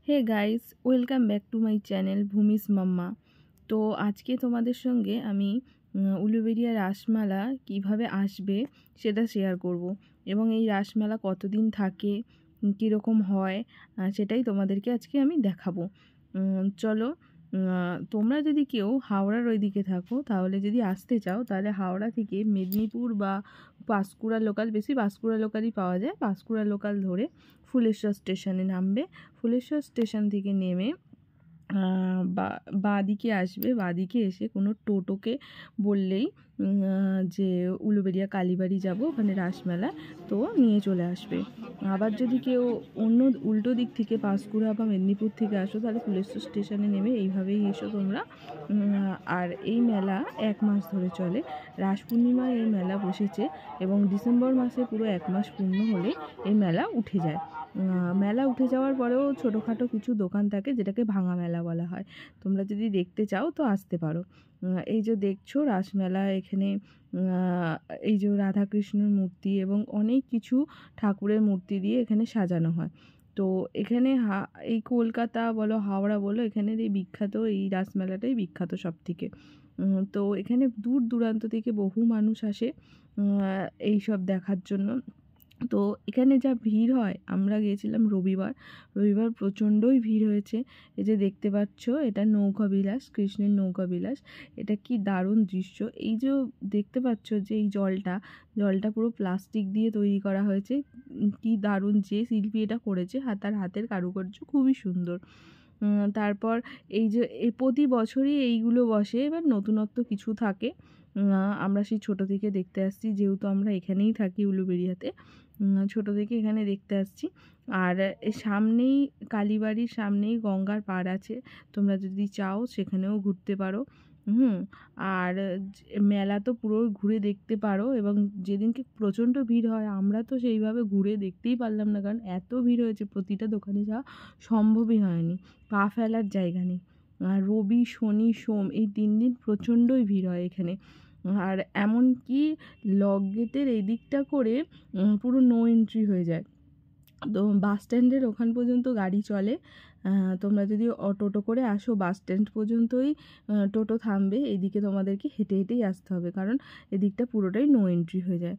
Hey guys, welcome back to my channel Bhumi's mamma. তো আজকে তোমাদের সঙ্গে আমি উলুবেড়িয়া রাসমেলা কিভাবে আসবে সেটা শেয়ার করব, এবং এই রাসমেলা কতদিন থাকে, কীরকম হয়, সেটাই তোমাদেরকে আজকে আমি দেখাবো। চলো, তোমরা যদি কেউ হাওড়ার ওইদিকে থাকো, তাহলে যদি আসতে চাও, তাহলে হাওড়া থেকে মেদিনীপুর বা পাঁশকুড়া লোকাল, বেশি পাঁশকুড়া লোকালই পাওয়া যায়, পাঁশকুড়া লোকাল ধরে ফুলেশ্বর স্টেশনে নামবে। ফুলেশ্বর স্টেশন থেকে নেমে বাঁ দিকে আসবে। বাঁ দিকে এসে কোনো টোটোকে বললেই যে উলুবেড়িয়া কালীবাড়ি যাব, ওখানে রাসমেলা, তো নিয়ে চলে আসবে। আবার যদি কেউ অন্য উল্টো দিক থেকে পাঁশকুড়া বা মেদিনীপুর থেকে আসো, তাহলে ফুলেশ্বর স্টেশনে নেমে এইভাবেই এসো তোমরা। আর এই মেলা 1 মাস ধরে চলে। রাস পূর্ণিমায় এই মেলা বসেছে এবং ডিসেম্বর মাসে পুরো 1 মাস পূর্ণ হলে এই মেলা উঠে যায়। মেলা উঠে যাওয়ার পরেও ছোটোখাটো কিছু দোকান থাকে, যেটাকে ভাঙা মেলা বলা হয়। তোমরা যদি দেখতে চাও তো আসতে পারো। এই যে দেখছো রাসমেলা, এখানে এই যে রাধাকৃষ্ণের মূর্তি এবং অনেক কিছু ঠাকুরের মূর্তি দিয়ে এখানে সাজানো হয়। তো এখানে এই কলকাতা বলো, হাওড়া বলো, এখানের এই বিখ্যাত, এই রাসমেলাটাই বিখ্যাত সব থেকে। তো এখানে দূর দূরান্ত থেকে বহু মানুষ আসে এই সব দেখার জন্য। তো এখানে যা ভিড় হয়, আমরা গিয়েছিলাম রবিবার, প্রচণ্ডই ভিড় হয়েছে। এই যে দেখতে পাচ্ছ, এটা নৌকা বিলাস, কৃষ্ণের নৌকা বিলাস। এটা কি দারুণ দৃশ্য! এই যে দেখতে পাচ্ছ যে এই জলটা পুরো প্লাস্টিক দিয়ে তৈরি করা হয়েছে। কি দারুণ! যে শিল্পী এটা করেছে, তার হাতের কারুকার্য খুবই সুন্দর। তারপর এই যে প্রতি বছরই এইগুলো বসে, এবার নতুনত্ব কিছু থাকে। আমরা সেই ছোটো থেকে দেখতে আসছি, যেহেতু আমরা এখানেই থাকি উলুবেড়িয়াতে, ছোটো থেকে এখানে দেখতে আসছি। আর সামনেই কালীবাড়ির সামনেই গঙ্গার পাড় আছে, তোমরা যদি চাও সেখানেও ঘুরতে পারো। আর মেলা তো পুরো ঘুরে দেখতে পারো, এবং যেদিনকে প্রচণ্ড ভিড় হয়, আমরা তো সেইভাবে ঘুরে দেখতেই পারলাম না, কারণ এত ভিড় হয়েছে, প্রতিটা দোকানে যাওয়া সম্ভবই হয়নি, পা ফেলার জায়গা নেই। আর রবি, শনি, সোম এই 3 দিন প্রচণ্ডই ভিড় হয় এখানে। আর এমনকি লক গেটের এই দিকটা করে পুরো নো এন্ট্রি হয়ে যায়। তো বাস স্ট্যান্ডের ওখান পর্যন্ত গাড়ি চলে। তোমরা যদি টোটো করে আসো, বাস স্ট্যান্ড পর্যন্তই টোটো থামবে। এইদিকে তোমাদেরকে হেঁটে হেঁটেই আসতে হবে, কারণ এদিকটা পুরোটাই নো এন্ট্রি হয়ে যায়।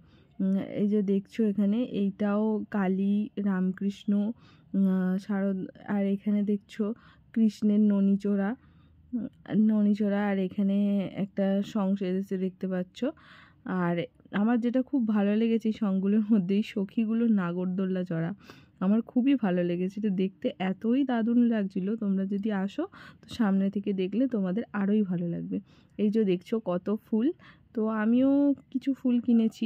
এই যে দেখছো এখানে, এইটাও কালী, রামকৃষ্ণ, শারদ, আর এখানে দেখছো কৃষ্ণের ননিচোরা, আর এখানে একটা সং সেজেছে দেখতে পাচ্ছ। আর আমার যেটা খুব ভালো লেগেছে এই সংগুলোর মধ্যেই সখীগুলোর নাগরদোল্লা চড়া, আমার খুবই ভালো লেগেছে। এটা দেখতে এতই দারুণ লাগছিল, তোমরা যদি আসো তো সামনে থেকে দেখলে তোমাদের আরোই ভালো লাগবে। এই যে দেখছো কত ফুল, তো আমিও কিছু ফুল কিনেছি।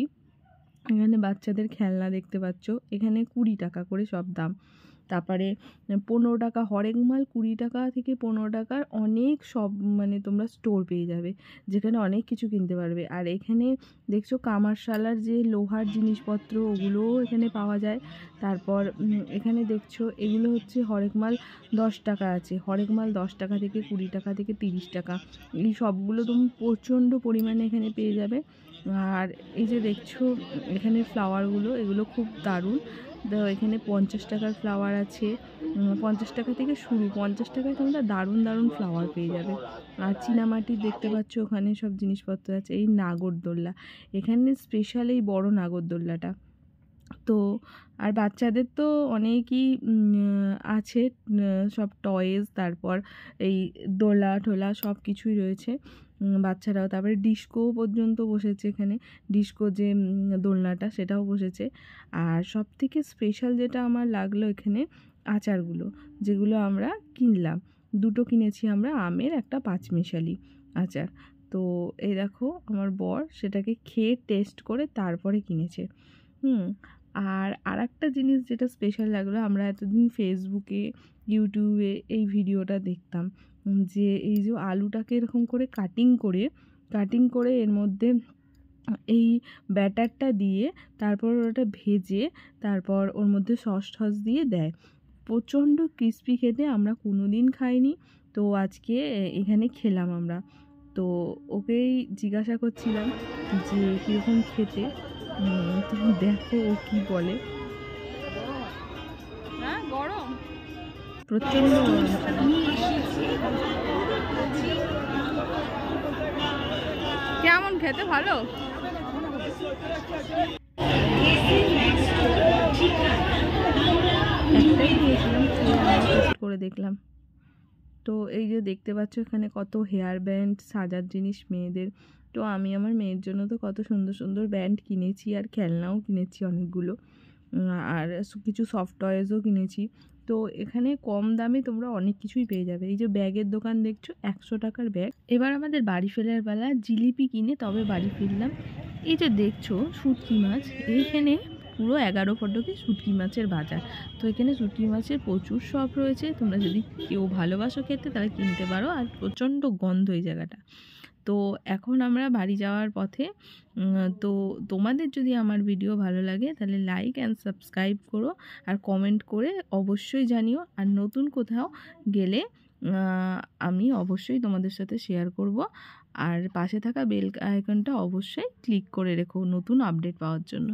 এখানে বাচ্চাদের খেলনা দেখতে পাচ্ছ, এখানে 20 টাকা করে সব দাম। তারপরে 15 টাকা হরেক মাল, 20 টাকা থেকে 15 টাকার অনেক সব, মানে তোমরা স্টোর পেয়ে যাবে, যেখানে অনেক কিছু কিনতে পারবে। আর এখানে দেখছো কামারশালার যে লোহার জিনিসপত্র, ওগুলোও এখানে পাওয়া যায়। তারপর এখানে দেখছো এগুলো হচ্ছে হরেক মাল 10 টাকা আছে, হরেক মাল 10 টাকা থেকে 20 টাকা থেকে 30 টাকা, এই সবগুলো তুমি প্রচণ্ড পরিমাণে এখানে পেয়ে যাবে। আর এই যে দেখছো এখানে ফ্লাওয়ারগুলো, এগুলো খুব দারুণ। তো এখানে 50 টাকার ফ্লাওয়ার আছে, 50 টাকা থেকে শুরু, 50 টাকায় তোমরা দারুণ দারুণ ফ্লাওয়ার পেয়ে যাবে। আর চীনামাটির দেখতে পাচ্ছ ওখানে সব জিনিসপত্র আছে। এই নাগরদোল্লা, এখানে স্পেশাল এই বড় নাগরদোল্লাটা। তো আর বাচ্চাদের তো অনেকই আছে, সব টয়েস, তারপর এই দোলা টোলা সব কিছুই রয়েছে বাচ্চারাও। তারপরে ডিস্কো পর্যন্ত বসেছে এখানে, ডিস্কো যে দোলনাটা সেটাও বসেছে। আর সব থেকে স্পেশাল যেটা আমার লাগলো এখানে, আচারগুলো, যেগুলো আমরা কিনলাম, 2টো কিনেছি আমরা, আমের, একটা পাঁচমিশালি আচার। তো এই দেখো আমার বর সেটাকে খেয়ে টেস্ট করে তারপরে কিনেছে। আর আরেকটা জিনিস যেটা স্পেশাল লাগলো, আমরা এতদিন ফেসবুকে, ইউটিউবে এই ভিডিওটা দেখতাম, যে এই যে আলুটাকে এরকম করে কাটিং করে এর মধ্যে এই ব্যাটারটা দিয়ে তারপর ওটা ভেজে তারপর ওর মধ্যে সস টস দিয়ে দেয়, প্রচণ্ড ক্রিস্পি খেতে, আমরা কোনো দিন খাইনি। তো আজকে এখানে খেলাম আমরা। তো ওকেই জিজ্ঞাসা করছিলাম যে কীরকম খেতে, তো দেখো ও কী বলে। হ্যাঁ গরম। প্রচণ্ড গরম ছিল। কেমন খেতে ভালো? একটাই দিয়েছিলাম, টেস্ট করে দেখলাম। তো এই যে দেখতে পাচ্ছ এখানে কত হেয়ার ব্যান্ড, সাজার জিনিস মেয়েদের। তো আমি আমার মেয়ের জন্য তো কত সুন্দর সুন্দর ব্যান্ড কিনেছি, আর খেলনাও কিনেছি অনেকগুলো, আর কিছু সফট টয়েসও কিনেছি। তো এখানে কম দামে তোমরা অনেক কিছুই পেয়ে যাবে। এই যে ব্যাগের দোকান দেখছো, 100 টাকার ব্যাগ। এবার আমাদের বাড়ি ফেরার বেলা জিলিপি কিনে তবে বাড়ি ফিরলাম। এই যে দেখছো শুটকি মাছ, এইখানে পুরো 11 ফটকে শুটকি মাছের বাজার। তো এখানে শুটকি মাছের প্রচুর শখ রয়েছে, তোমরা যদি কেউ ভালোবাসো খেতে তাহলে কিনতে পারো। আর প্রচণ্ড গন্ধ এই জায়গাটা। তো এখন আমরা বাড়ি যাওয়ার পথে। তো তোমাদের যদি আমার ভিডিও ভালো লাগে তাহলে লাইক অ্যান্ড সাবস্ক্রাইব করো, আর কমেন্ট করে অবশ্যই জানিও। আর নতুন কোথাও গেলে আমি অবশ্যই তোমাদের সাথে শেয়ার করব। আর পাশে থাকা বেল আইকনটা অবশ্যই ক্লিক করে রেখো নতুন আপডেট পাওয়ার জন্য।